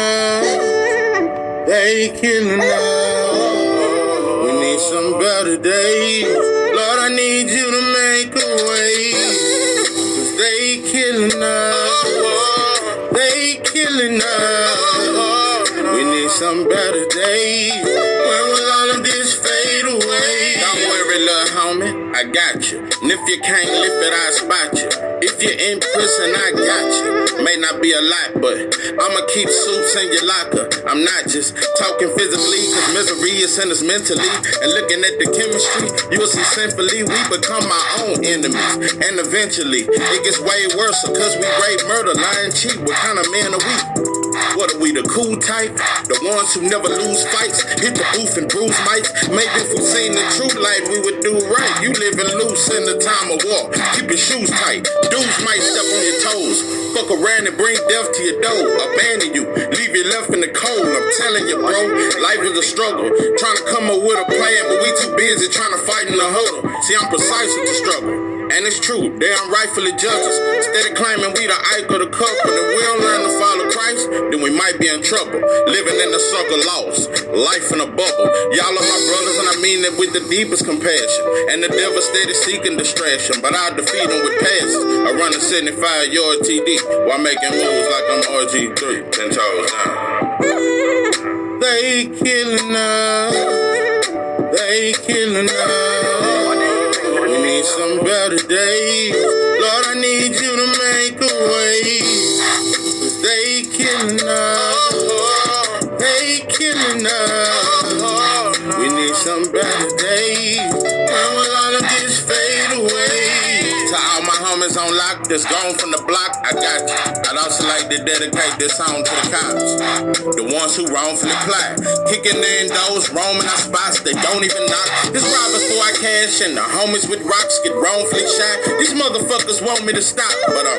us. They killing us. We need some better days. Lord, I need you to make a way. 'Cause they killing us. They killing us. We need some better days. When will all of this fade away? Don't worry, little homie, I got you. And if you can't lift it, I'll spot you. If you're in prison, I got you. May not be a lot, but I'ma keep suits in your locker. I'm not just talking physically, cause misery is in us mentally. And looking at the chemistry, you'll see sinfully we become our own enemies. And eventually, it gets way worse, cause we rape, murder, lie, and cheat. What kind of men are we? What are we, the cool type? The ones who never lose fights, hit the booth and bruise mics. Maybe if we seen the true life, we would do right. You living loose in the time of war. Keep your shoes tight. Dudes might step on your toes. Fuck around and bring death to your door. Abandon you, leave you left in the cold. I'm telling you, bro, life is a struggle. Trying to come up with a plan, but we too busy trying to fight in the huddle. See, I'm precise with the struggle. And it's true, they unrightfully judge us. Instead of claiming we the ike of the cup, but if we don't learn to follow Christ, then we might be in trouble. Living in the circle lost, life in a bubble. Y'all are my brothers, and I mean it with the deepest compassion. And the devil steady seeking distraction, but I'll defeat him with passes. I run a 75-yard TD while making moves like I'm RG3, 10 toes down. They killing us, they killing us. We need some better days. Lord, I need you to make a way. 'Cause they killing us. They killing us. We need some better days. When will all of this fade away? To all my homies on lock that's gone from the block, I got you. I'd also like to dedicate this song to the cops, the ones who wrongfully plot, kicking in doors, roaming our spots they don't even knock. This robbers for I cash and the homies with rocks get wrongfully shot. These motherfuckers want me to stop, but I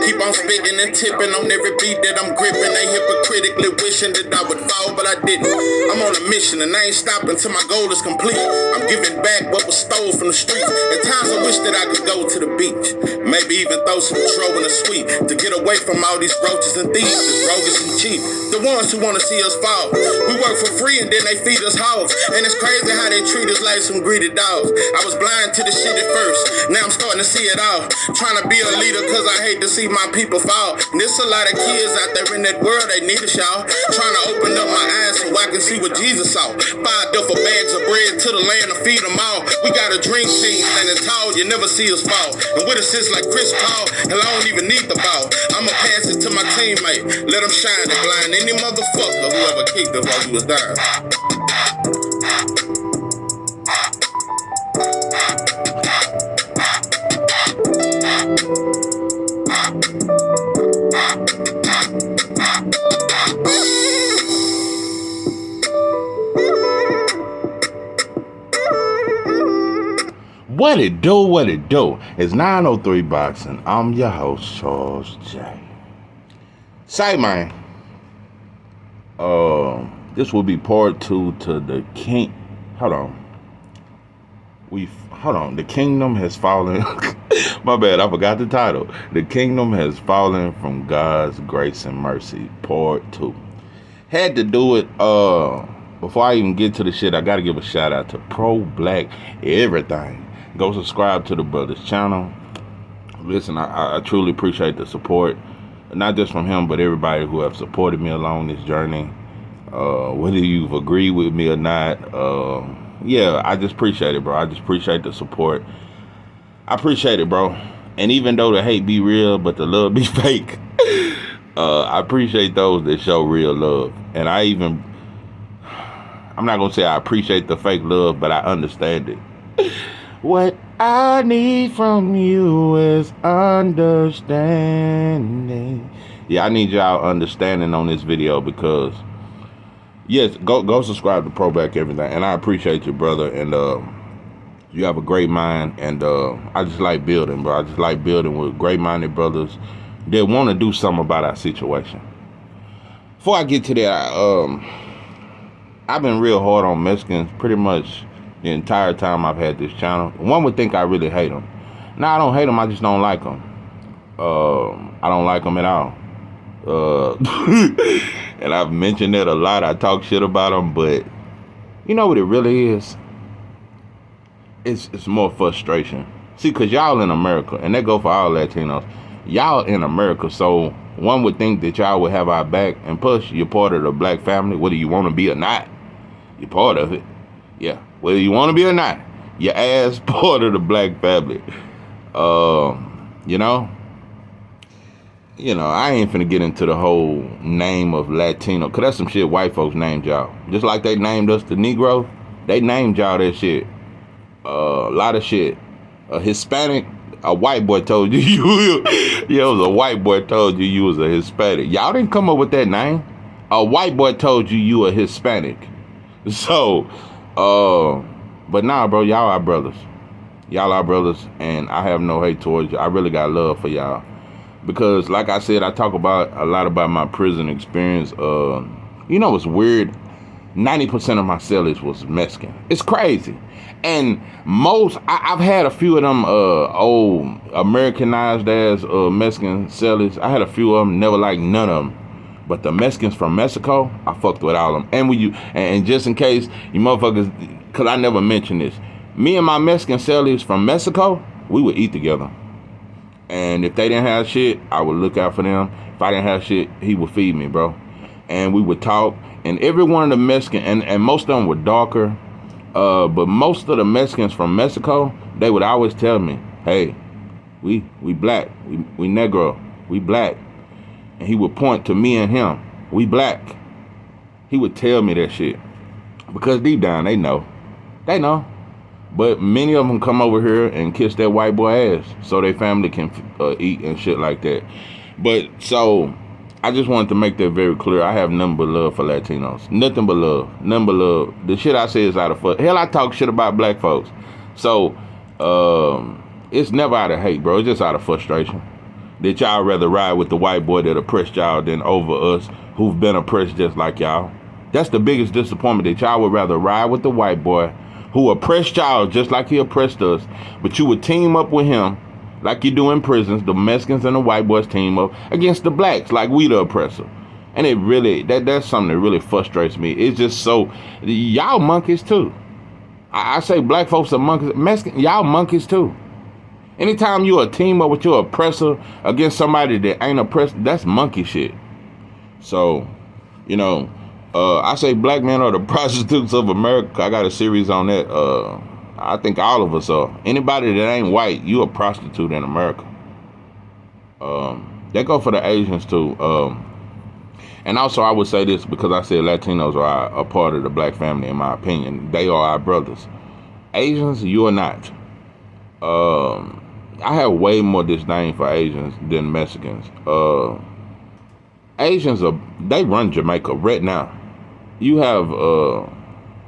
keep on spitting and tipping on every beat that I'm gripping. They hypocritically wishing that I would fall, but I didn't. I'm on a mission and I ain't stopping till my goal is complete. I'm giving back what was stole from the streets. At times I wish that I could go to the beach, maybe even throw some tro in the sweet, to get away from all these roaches and thieves that's roguish and cheap. The ones who wanna see us fall. We work for free and then they feed us hogs. And it's crazy how they treat us like some greedy dogs. I was blind to the shit at first, now I'm starting to see it all. Trying to be a leader cause I hate to see my people fall. And there's a lot of kids out there in that world, they need us, y'all. Trying to open up my eyes so I can see what Jesus saw. 5 duffel bags of bread to the land to feed them all. We got a dream team standing tall, you never see us fall. And with assists like Chris Paul, hell I don't even need the ball. I'ma pass it to my teammate, let them shine to blind any motherfucker who ever kicked us while we was down. What it do, what it do? It's 903 Boxing. I'm your host, Charles J. Say, man, this will be part 2 to the king. Hold on. The kingdom has fallen. My bad, I forgot the title. The kingdom has fallen from God's grace and mercy, part 2. Had to do it. Before I even get to the shit, I gotta give a shout out to Pro Black Everything. Go subscribe to the brother's channel. Listen, I truly appreciate the support, not just from him, but everybody who have supported me along this journey. Whether you've agreed with me or not, yeah, I just appreciate it, bro. I just appreciate the support. I appreciate it, bro. And even though the hate be real, but the love be fake, I appreciate those that show real love. And I'm not gonna say I appreciate the fake love, but I understand it. What I need from you is understanding. Yeah, I need y'all understanding on this video because, yes, go subscribe to Pro Black Everything. And I appreciate you, brother. And you have a great mind. And I just like building, bro. I just like building with great-minded brothers that want to do something about our situation. Before I get to that, I've been real hard on Mexicans pretty much the entire time I've had this channel. One would think I really hate them. No, I don't hate them. I just don't like them. I don't like them at all. And I've mentioned it a lot. I talk shit about them, but you know what it really is? It's more frustration. See, because y'all in America, and that go for all Latinos, y'all in America, so one would think that y'all would have our back, and plus, you're part of the black family, whether you want to be or not. You're part of it. Yeah, whether you want to be or not, your ass part of the black family. You know, I ain't finna get into the whole name of Latino, because that's some shit white folks named y'all. Just like they named us the Negro, they named y'all that shit. A lot of shit. A Hispanic, a white boy told you it was a white boy told you was a Hispanic. Y'all didn't come up with that name. A white boy told you a Hispanic. So, but nah, bro, y'all are brothers. Y'all are brothers, and I have no hate towards you. I really got love for y'all. Because, like I said, I talk about a lot about my prison experience. It's weird. 90% of my cellies was Mexican. It's crazy. And I've had a few of them old Americanized as Mexican cellies. I had a few of them, never liked none of them. But the Mexicans from Mexico, I fucked with all of them. And just in case you motherfuckers, because I never mentioned this, me and my Mexican cellies from Mexico, we would eat together. And if they didn't have shit, I would look out for them. If I didn't have shit, he would feed me, bro. And we would talk. And every one of the Mexican, and most of them were darker, but most of the Mexicans from Mexico, they would always tell me, hey, we black, we Negro, we black. And he would point to me and him, we black. He would tell me that shit. Because deep down, they know. They know. But many of them come over here and kiss that white boy ass so their family can eat and shit like that. But so I just wanted to make that very clear. I have nothing but love for Latinos. Nothing but love. Nothing but love. The shit I say is out of fuck. Hell, I talk shit about black folks. So, it's never out of hate, bro. It's just out of frustration. That y'all rather ride with the white boy that oppressed y'all than over us who've been oppressed just like y'all. That's the biggest disappointment, that y'all would rather ride with the white boy who oppressed y'all just like he oppressed us. But you would team up with him like you do in prisons. The Mexicans and the white boys team up against the blacks like we the oppressor. And it really, that's something that really frustrates me. It's just so, y'all monkeys too. I say black folks are monkeys. Mexican, y'all monkeys too. Anytime you a team up with your oppressor against somebody that ain't oppressed, that's monkey shit. So, I say black men are the prostitutes of America. I got a series on that. I think all of us are. Anybody that ain't white, you a prostitute in America. They go for the Asians too. And also I would say this, because I said Latinos are a part of the black family, in my opinion. They are our brothers. Asians, you are not. I have way more disdain for Asians than Mexicans. Asians they run Jamaica right now. You have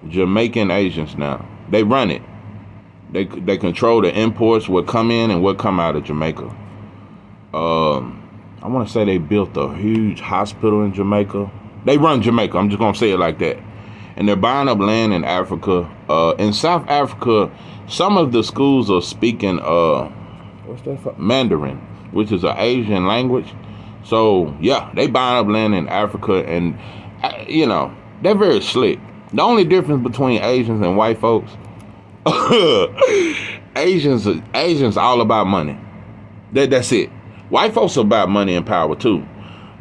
Jamaican Asians now. They run it. They control the imports, what come in and what come out of Jamaica. I want to say they built a huge hospital in Jamaica. They run Jamaica. I'm just gonna say it like that. And they're buying up land in Africa. In South Africa, some of the schools are speaking Mandarin, which is an Asian language. So yeah, they buying up land in Africa, and they're very slick. The only difference between Asians and white folks, Asians all about money. That's it. White folks are about money and power too,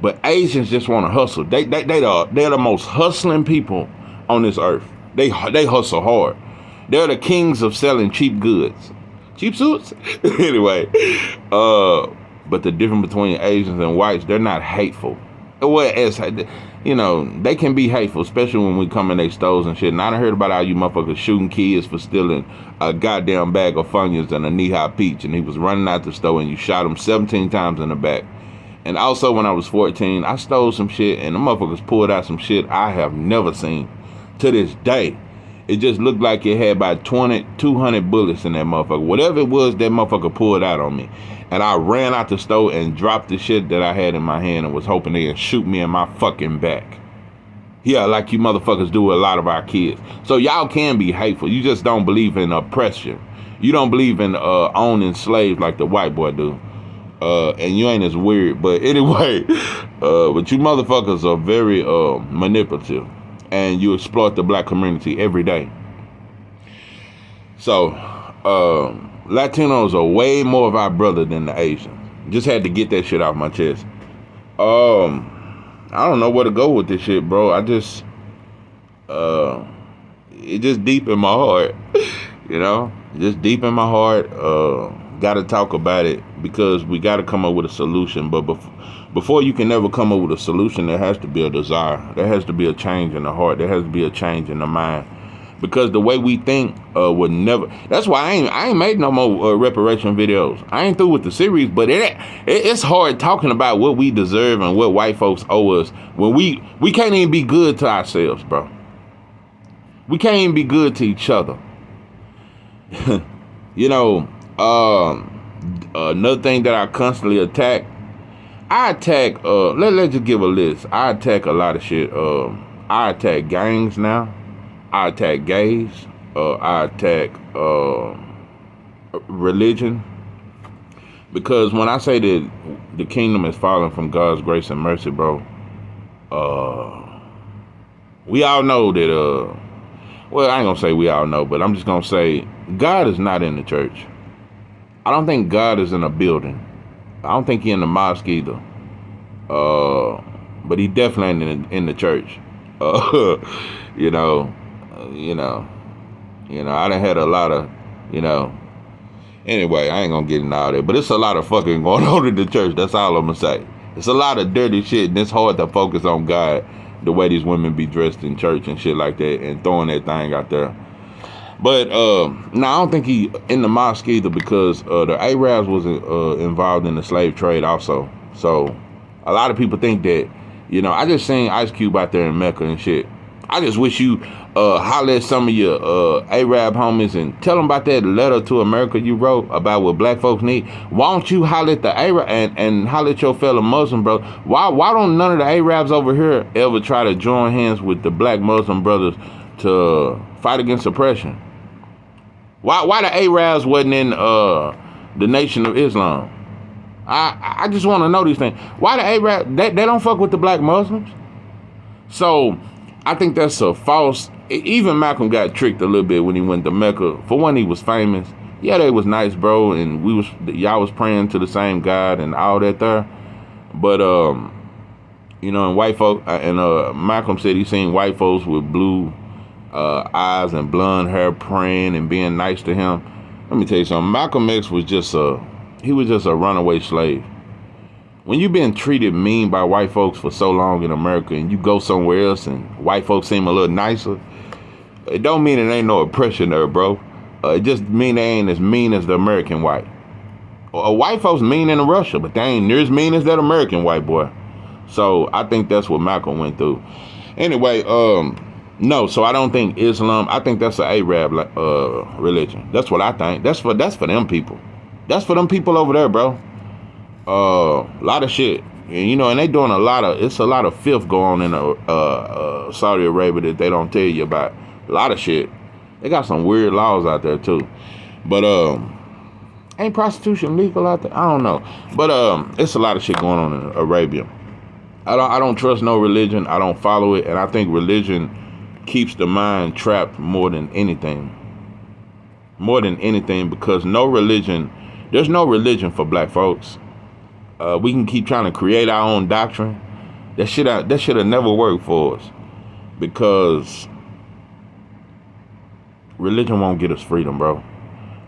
but Asians just want to hustle. They're the most hustling people on this earth. They hustle hard. They're the kings of selling cheap goods, cheap suits. Anyway, but the difference between Asians and whites, they're not hateful. Well, they can be hateful, especially when we come in their stores and shit. And I done heard about how you motherfuckers shooting kids for stealing a goddamn bag of Funyuns and a knee-high peach, and he was running out the store and you shot him 17 times in the back. And also when I was 14, I stole some shit and the motherfuckers pulled out some shit I have never seen to this day. It just looked like it had about 200 bullets in that motherfucker. Whatever it was, that motherfucker pulled out on me. And I ran out the store and dropped the shit that I had in my hand and was hoping they'd shoot me in my fucking back. Yeah, like you motherfuckers do with a lot of our kids. So y'all can be hateful. You just don't believe in oppression. You don't believe in owning slaves like the white boy do. And you ain't as weird. But anyway, But you motherfuckers are very manipulative, and you exploit the black community every day. So, Latinos are way more of our brother than the Asians. Just had to get that shit off my chest. I don't know where to go with this shit, bro. I just, it just deep in my heart, you know, just deep in my heart. Got to talk about it because we got to come up with a solution. But before you can ever come up with a solution, there has to be a desire. There has to be a change in the heart. There has to be a change in the mind. Because the way we think would never. That's why I ain't made no more reparation videos. I ain't through with the series, but it's hard talking about what we deserve and what white folks owe us when we can't even be good to ourselves, bro. We can't even be good to each other. You know, another thing that I constantly attack. I attack. Let's just give a list. I attack a lot of shit. I attack gangs now. I attack gays. I attack religion. Because when I say that the kingdom is falling from God's grace and mercy, bro, we all know that, well, I ain't going to say we all know, but I'm just going to say God is not in the church. I don't think God is in a building. I don't think he's in the mosque either. But he definitely ain't in the church. You know, I done had a lot of, anyway, I ain't gonna get into all that, but it's a lot of fucking going on in the church. That's all I'm gonna say. It's a lot of dirty shit, and it's hard to focus on God the way these women be dressed in church and shit like that and throwing that thing out there. But, no, I don't think he in the mosque either because the Arabs was involved in the slave trade also. So a lot of people think that, I just seen Ice Cube out there in Mecca and shit. I just wish you holler at some of your Arab homies and tell them about that letter to America you wrote about what black folks need. Why don't you holler at the Arab and holler at your fellow Muslim brother? Why don't none of the Arabs over here ever try to join hands with the black Muslim brothers to fight against oppression? Why the Arabs wasn't in the Nation of Islam? I just want to know these things. Why the Arabs, they don't fuck with the black Muslims? So I think that's a false. Even Malcolm got tricked a little bit when he went to Mecca. For one, he was famous. Yeah, they was nice, bro, and y'all was praying to the same God and all that there. But and white folk and Malcolm said he seen white folks with blue eyes and blonde hair praying and being nice to him. Let me tell you something. Malcolm X was just a runaway slave. When you've been treated mean by white folks for so long in America and you go somewhere else and white folks seem a little nicer, it don't mean it ain't no oppression there, bro. It just mean they ain't as mean as the American white. White folks mean in Russia, but they ain't near as mean as that American white boy. So I think that's what Malcolm went through. Anyway, no, so I don't think Islam, I think that's an Arab religion. That's what I think. That's for them people. That's for them people over there, bro. A lot of shit, and they doing it's a lot of filth going on in Saudi Arabia that they don't tell you about. A lot of shit. They got some weird laws out there too. But ain't prostitution legal out there? I don't know. But it's a lot of shit going on in Arabia. I don't trust no religion. I don't follow it, and I think religion keeps the mind trapped more than anything. More than anything, because there's no religion for black folks. We can keep trying to create our own doctrine. That should have never worked for us, because religion won't get us freedom, bro.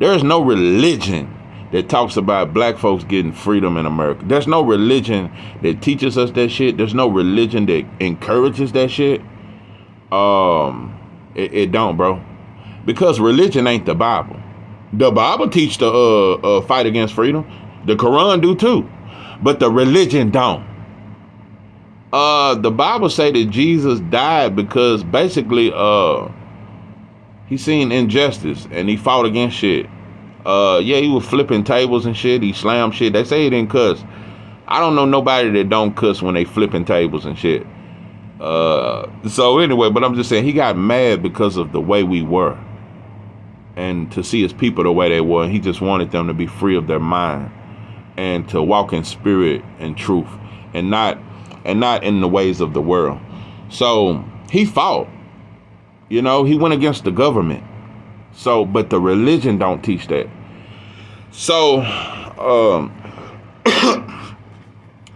There is no religion that talks about black folks getting freedom in America. There's no religion that teaches us that shit. There's no religion that encourages that shit. It don't, bro. Because religion ain't the Bible. The Bible teach the fight against freedom. The Quran do too. But the religion don't. The Bible say that Jesus died because basically he seen injustice and he fought against shit. He was flipping tables and shit. He slammed shit. They say he didn't cuss. I don't know nobody that don't cuss when they flipping tables and shit. So anyway, but I'm just saying he got mad because of the way we were. And to see his people the way they were. He just wanted them to be free of their mind. And to walk in spirit and truth. And not and not in the ways of the world. So he fought. He went against the government. So, but the religion don't teach that. So,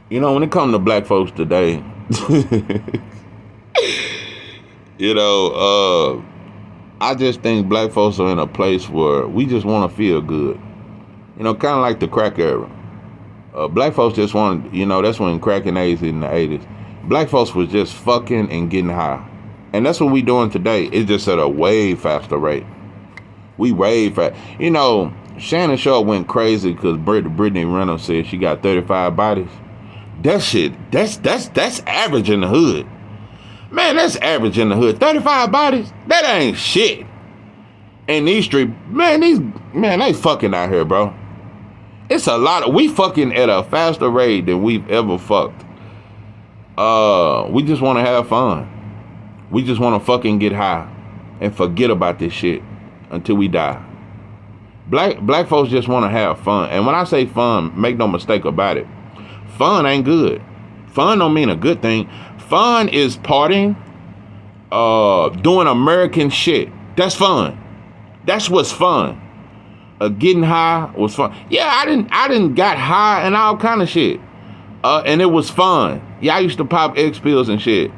when it comes to black folks today, I just think black folks are in a place where we just want to feel good. Kind of like the crack era. Black folks just want, that's when crack and AIDS in the 80s. Black folks was just fucking and getting high. And that's what we doing today. It's just at a way faster rate. We way fast. Shannon Sharp went crazy because Brittany Reynolds said she got 35 bodies. That shit, that's average in the hood. Man, that's average in the hood. 35 bodies? That ain't shit. And these streets, they fucking out here, bro. It's a lot of, we fucking at a faster rate than we've ever fucked. We just want to have fun. We just want to fucking get high and forget about this shit until we die. Black folks just want to have fun. And when I say fun, make no mistake about it. Fun ain't good. Fun don't mean a good thing. Fun is partying, doing American shit. That's fun. That's what's fun. Getting high was fun. Yeah, I didn't got high and all kind of shit. And it was fun. Yeah, I used to pop X pills and shit.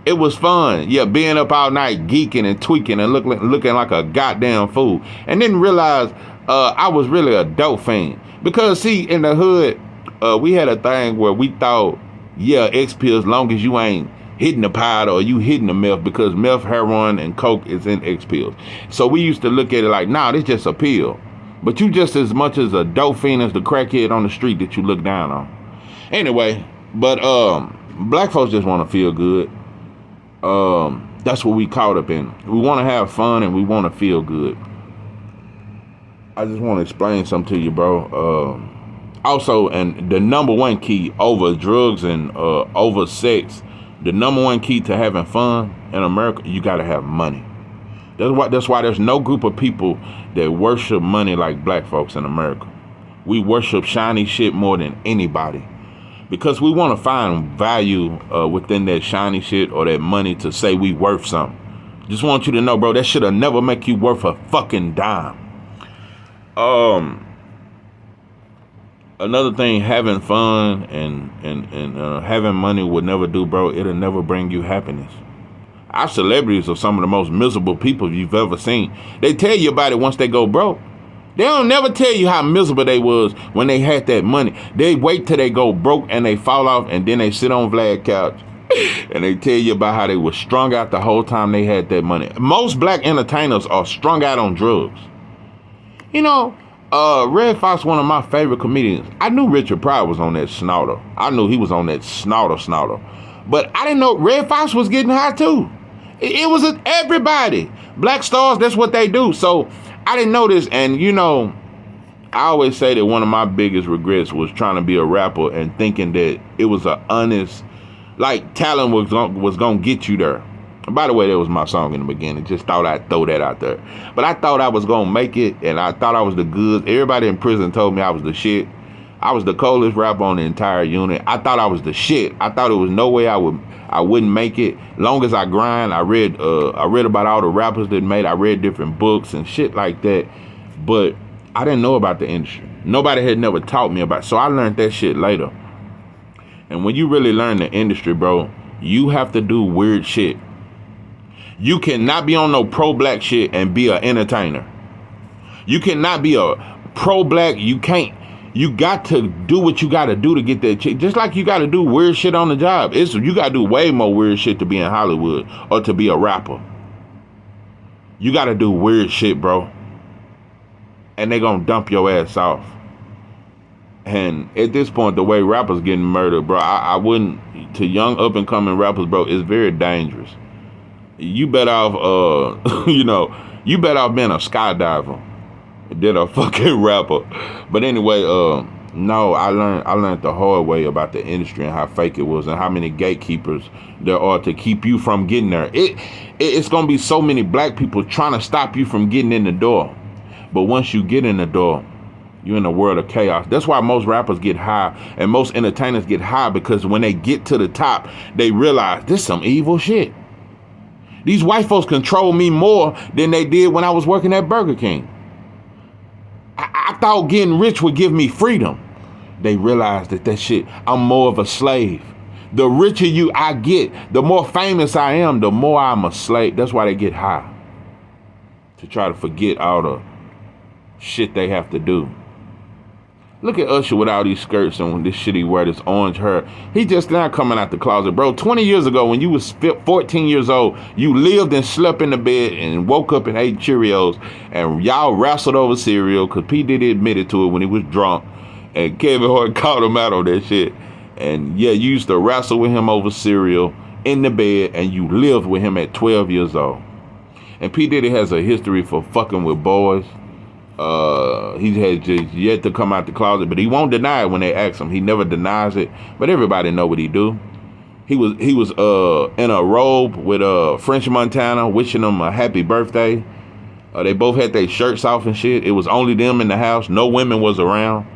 It was fun. Yeah, being up all night geeking and tweaking and looking like a goddamn fool. And didn't realize I was really a dope fiend. Because see, in the hood, we had a thing where we thought, yeah, X pills, long as you ain't hitting the powder or you hitting the meth, because meth, heroin, and coke is in X pills. So we used to look at it like, nah, this just a pill. But you just as much as a dope fiend as the crackhead on the street that you look down on. Anyway, but black folks just want to feel good. That's what we caught up in. We want to have fun and we want to feel good. I just want to explain something to you, bro. Also, and the number one key over drugs and over sex, the number one key to having fun in America, you got to have money. That's why there's no group of people that worship money like black folks in America. We worship shiny shit more than anybody. Because we want to find value within that shiny shit or that money to say we worth something. Just want you to know, bro, that shit'll never make you worth a fucking dime. Another thing, having fun and having money would never do, bro. It'll never bring you happiness. Our celebrities are some of the most miserable people you've ever seen. They tell you about it once they go broke. They don't never tell you how miserable they was when they had that money. They wait till they go broke and they fall off, and then they sit on Vlad's couch and they tell you about how they were strung out the whole time they had that money. Most black entertainers are strung out on drugs. Red Fox, one of my favorite comedians. I knew Richard Pryor was on that snorter. I knew he was on that snorter. But I didn't know Red Fox was getting high too. It was everybody. Black stars, that's what they do. So I didn't know this. And I always say that one of my biggest regrets was trying to be a rapper and thinking that it was an honest, like talent was gonna get you there. By the way, that was my song in the beginning. Just thought I'd throw that out there. But I thought I was going to make it, and I thought I was the goods. Everybody in prison told me I was the shit. I was the coldest rapper on the entire unit. I thought I was the shit. I thought there was no way I wouldn't make it. Long as I grind, I read about all the rappers that made. I read different books and shit like that. But I didn't know about the industry. Nobody had never taught me about it. So I learned that shit later. And when you really learn the industry, bro, you have to do weird shit. You cannot be on no pro-black shit and be an entertainer. You cannot be a pro-black. You can't. You got to do what you got to do to get that chick. Just like you got to do weird shit on the job. You got to do way more weird shit to be in Hollywood or to be a rapper. You got to do weird shit, bro. And they going to dump your ass off. And at this point, the way rappers getting murdered, bro, I wouldn't, to young up-and-coming rappers, bro, it's very dangerous. You better off, you better off being a skydiver than a fucking rapper. But anyway, no, I learned the hard way about the industry and how fake it was and how many gatekeepers there are to keep you from getting there. It's gonna be so many black people trying to stop you from getting in the door. But once you get in the door, You're in a world of chaos. That's why most rappers get high and most entertainers get high, because when they get to the top, they realize this is some evil shit. These white folks control me more than they did when I was working at Burger King. I thought getting rich would give me freedom. They realize that shit, I'm more of a slave. The richer I get, the more famous I am, the more I'm a slave. That's why they get high. To try to forget all the shit they have to do. Look at Usher with all these skirts and this shit he wear, this orange hair. He just now coming out the closet. Bro, 20 years ago when you was 14 years old, you lived and slept in the bed and woke up and ate Cheerios, and y'all wrestled over cereal because P. Diddy admitted to it when he was drunk, and Kevin Hart called him out on that shit. And yeah, you used to wrestle with him over cereal in the bed, and you lived with him at 12 years old. And P. Diddy has a history for fucking with boys. He has just yet to come out the closet, but he won't deny it when they ask him. He never denies it, but everybody know what he do. He was in a robe with French Montana wishing him a happy birthday. They both had their shirts off and shit. It was only them in the house. No women was around.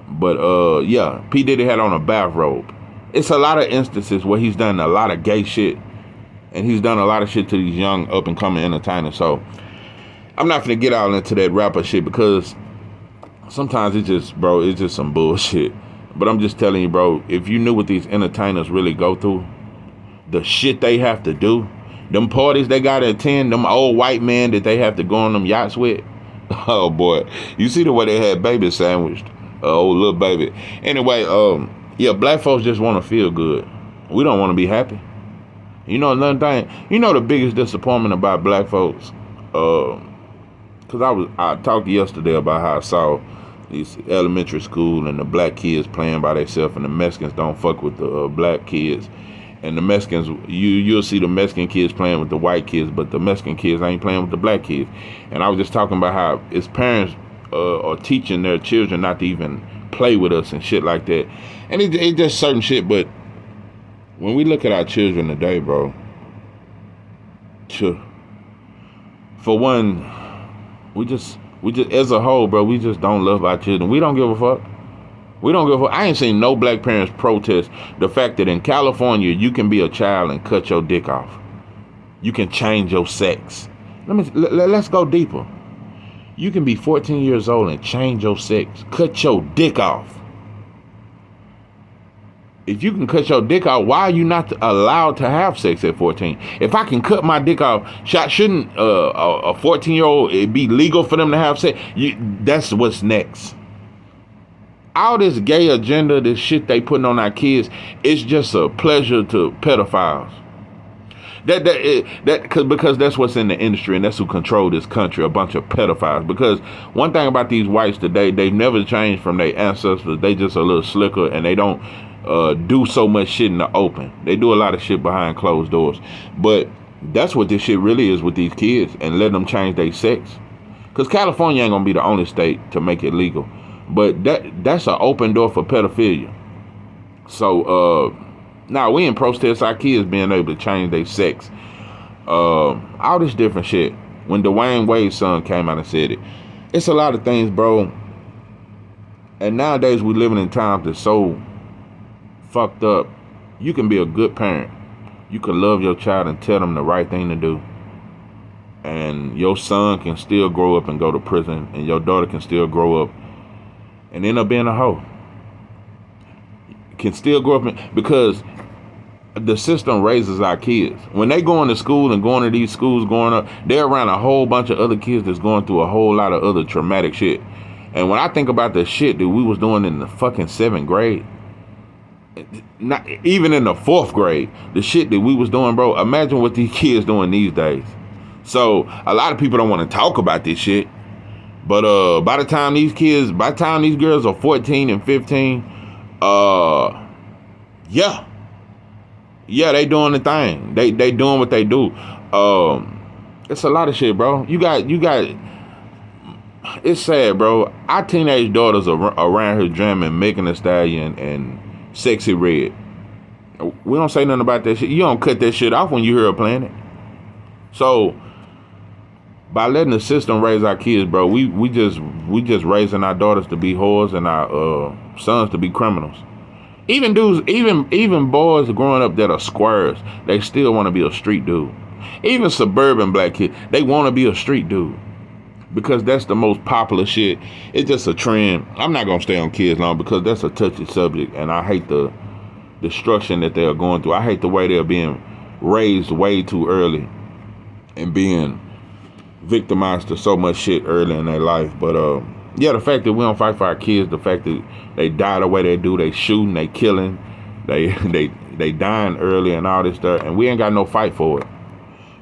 But yeah, P. Diddy had on a bathrobe. It's a lot of instances where he's done a lot of gay shit, and he's done a lot of shit to these young up and coming entertainers. So I'm not gonna get all into that rapper shit, because sometimes it's just some bullshit. But I'm just telling you, bro, if you knew what these entertainers really go through, the shit they have to do, them parties they gotta attend, them old white men that they have to go on them yachts with. Oh boy, you see the way they had baby sandwiched, old little baby. Anyway, yeah, black folks just want to feel good. We don't want to be happy. You know another thing. You know the biggest disappointment about black folks. Because I talked yesterday about how I saw these elementary school and the black kids playing by themselves, and the Mexicans don't fuck with the black kids. And the Mexicans, you'll see the Mexican kids playing with the white kids, but the Mexican kids ain't playing with the black kids. And I was just talking about how its parents are teaching their children not to even play with us and shit like that. And it just certain shit, but when we look at our children today, bro, for one, we just as a whole, bro, we just don't love our children. We don't give a fuck. We don't give a fuck. I ain't seen no black parents protest the fact that in California you can be a child and cut your dick off. You can change your sex. Let's go deeper. You can be 14 years old and change your sex. Cut your dick off. If you can cut your dick off, why are you not allowed to have sex at 14? If I can cut my dick off, shouldn't a 14-year-old, it be legal for them to have sex? That's what's next. All this gay agenda, this shit they putting on our kids, it's just a pleasure to pedophiles. Because that's what's in the industry, and that's who control this country, a bunch of pedophiles. Because one thing about these whites today, they've never changed from their ancestors. They just a little slicker, and they don't do so much shit in the open. They do a lot of shit behind closed doors. But that's what this shit really is with these kids, and let them change their sex. Because California ain't gonna be the only state to make it legal. But that's an open door for pedophilia. So now we in protest our kids being able to change their sex. All this different shit. When Dwayne Wade's son came out and said it. It's a lot of things, bro. And nowadays we living in times that's so fucked up. You can be a good parent. You can love your child and tell them the right thing to do. And your son can still grow up and go to prison. And your daughter can still grow up and end up being a hoe. Can still grow up because the system raises our kids. When they go into school and going to these schools growing up, they're around a whole bunch of other kids that's going through a whole lot of other traumatic shit. And when I think about the shit that we was doing in the fucking 7th grade, not even in the 4th grade, the shit that we was doing, bro, imagine what these kids doing these days. So a lot of people don't want to talk about this shit. But by the time these girls are 14 and 15, yeah, they doing the thing. They doing what they do. It's a lot of shit, bro. You got. It's sad, bro. Our teenage daughters are around here jamming Megan Thee Stallion and Sexy Red. We don't say nothing about that shit. You don't cut that shit off when you hear her playing it. So By letting the system raise our kids, bro, we just raising our daughters to be whores and our sons to be criminals. Even dudes, even boys growing up that are squares, they still want to be a street dude. Even suburban black kids, they want to be a street dude because that's the most popular shit. It's just a trend. I'm not gonna stay on kids long because that's a touchy subject, and I hate the destruction that they are going through. I hate the way they're being raised way too early and being victimized to so much shit early in their life. But yeah, the fact that we don't fight for our kids, the fact that they die the way they do, they shooting, they killing, they dying early and all this stuff, and we ain't got no fight for it.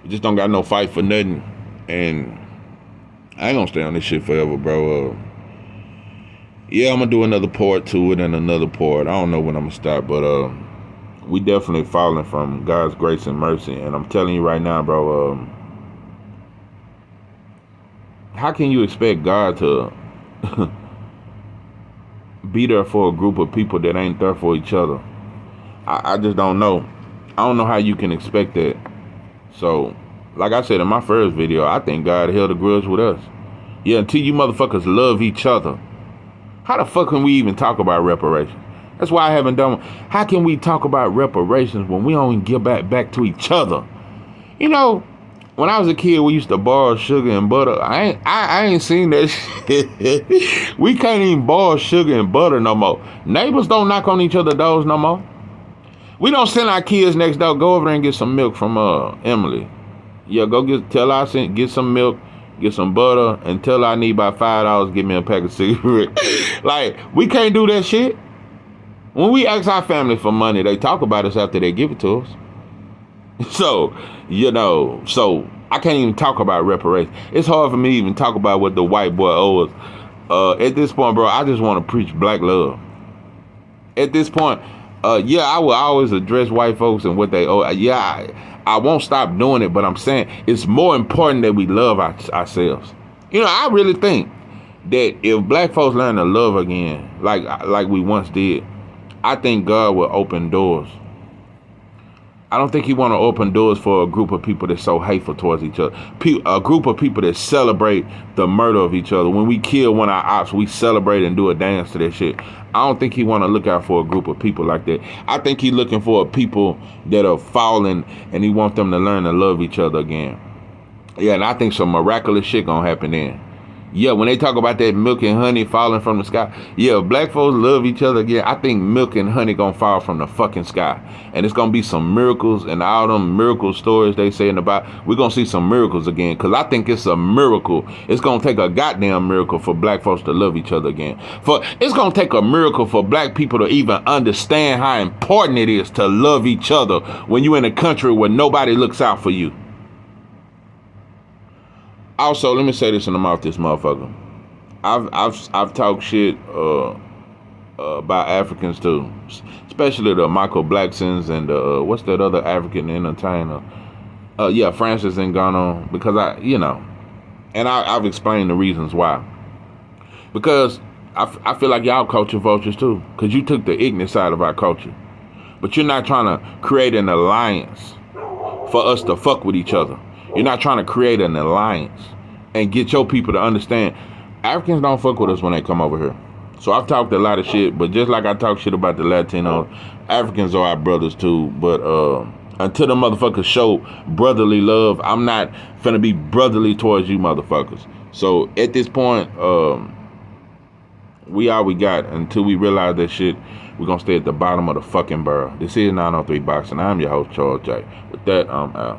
We just don't got no fight for nothing. And I ain't gonna stay on this shit forever, bro. Yeah, I'm gonna do another part to it and another part. I don't know when I'm gonna stop, but we definitely falling from God's grace and mercy. And I'm telling you right now, bro, how can you expect God to be there for a group of people that ain't there for each other? I just don't know. I don't know how you can expect that. So, like I said in my first video, I think God held a grudge with us. Yeah, until you motherfuckers love each other, how the fuck can we even talk about reparations? That's why I haven't done. How can we talk about reparations when we don't even give back to each other? You know, when I was a kid, we used to borrow sugar and butter. I ain't seen that shit. We can't even borrow sugar and butter no more. Neighbors don't knock on each other's doors no more. We don't send our kids next door. Go over there and get some milk from Emily. Yeah, go get some milk, get some butter, and tell her I need about $5. Give me a pack of cigarettes. Like, we can't do that shit. When we ask our family for money, they talk about us after they give it to us. So, so I can't even talk about reparations. It's hard for me to even talk about what the white boy owes us. At this point, bro, I just want to preach black love. At this point, yeah, I will always address white folks and what they owe. Yeah, I won't stop doing it, but I'm saying it's more important that we love ourselves. I really think that if black folks learn to love again, like we once did, I think God will open doors. I don't think he want to open doors for a group of people that's so hateful towards each other. A group of people that celebrate the murder of each other. When we kill one of our ops, we celebrate and do a dance to that shit. I don't think he want to look out for a group of people like that. I think he looking for people that are falling, and he want them to learn to love each other again. Yeah, and I think some miraculous shit gonna happen then. Yeah, when they talk about that milk and honey falling from the sky, yeah, if black folks love each other again, I think milk and honey gonna fall from the fucking sky. And it's gonna be some miracles, and all them miracle stories they saying about, we're gonna see some miracles again. Cause I think it's a miracle. It's gonna take a goddamn miracle for black folks to love each other again. It's gonna take a miracle for black people to even understand how important it is to love each other when you're in a country where nobody looks out for you. Also, let me say this in the mouth, this motherfucker. I've talked shit about Africans too, especially the Michael Blacksons and what's that other African entertainer? Yeah, Francis Ngannou, because I've explained the reasons why. Because I feel like y'all culture vultures too, because you took the ignorant side of our culture, but you're not trying to create an alliance for us to fuck with each other. You're not trying to create an alliance and get your people to understand Africans don't fuck with us when they come over here. So I've talked a lot of shit, but just like I talk shit about the Latinos, Africans are our brothers too. But until the motherfuckers show brotherly love, I'm not finna be brotherly towards you motherfuckers. So at this point, we all we got. Until we realize that shit, we're gonna stay at the bottom of the fucking barrel. This is 903 Boxing. I'm your host, Charles J. With that, I'm out.